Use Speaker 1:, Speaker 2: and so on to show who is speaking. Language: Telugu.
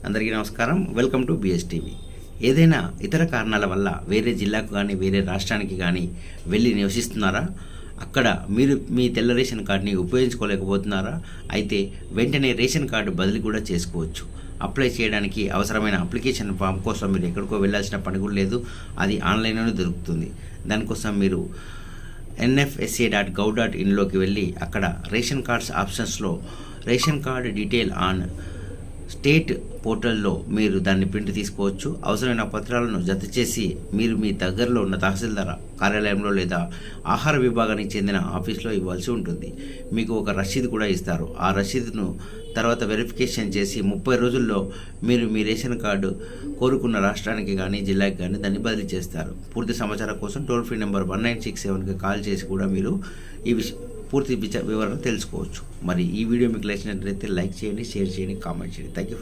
Speaker 1: అందరికీ నమస్కారం. Welcome to BSTV. ఏదైనా ఇతర కారణాల వల్ల వేరే జిల్లాకు కానీ వేరే రాష్ట్రానికి కానీ వెళ్ళి నివసిస్తున్నారా? అక్కడ మీరు మీ తెల్ల రేషన్ కార్డుని ఉపయోగించుకోలేకపోతున్నారా? అయితే వెంటనే రేషన్ కార్డు బదిలీ కూడా చేసుకోవచ్చు. అప్లై చేయడానికి అవసరమైన అప్లికేషన్ ఫామ్ కోసం మీరు ఎక్కడికో వెళ్ళాల్సిన పని కూడా లేదు. అది ఆన్లైన్లోనే దొరుకుతుంది. దానికోసం మీరు nfsa.gov.inలోకి వెళ్ళి అక్కడ రేషన్ కార్డ్స్ ఆప్షన్స్లో ration card detail on state పోర్టల్లో మీరు దాన్ని ప్రింట్ తీసుకోవచ్చు. అవసరమైన పత్రాలను జత చేసి మీరు మీ దగ్గరలో ఉన్న తహసీల్దార్ కార్యాలయంలో లేదా ఆహార విభాగానికి చెందిన ఆఫీస్లో ఇవ్వాల్సి ఉంటుంది. మీకు ఒక రసీదు కూడా ఇస్తారు. ఆ రసీదును తర్వాత వెరిఫికేషన్ చేసి 30 రోజుల్లో మీరు మీ రేషన్ కార్డు కోరుకున్న రాష్ట్రానికి కానీ జిల్లాకి కానీ దాన్ని బదిలీ చేస్తారు. పూర్తి సమాచారం కోసం టోల్ ఫ్రీ నెంబర్ 1967కి కాల్ చేసి కూడా మీరు ఈ పూర్తి వివరాలు తెలుసుకోవచ్చు. మరి ఈ వీడియో మీకు నచ్చినట్లయితే లైక్ చేయండి, షేర్ చేయండి, కామెంట్ చేయండి. Thank you.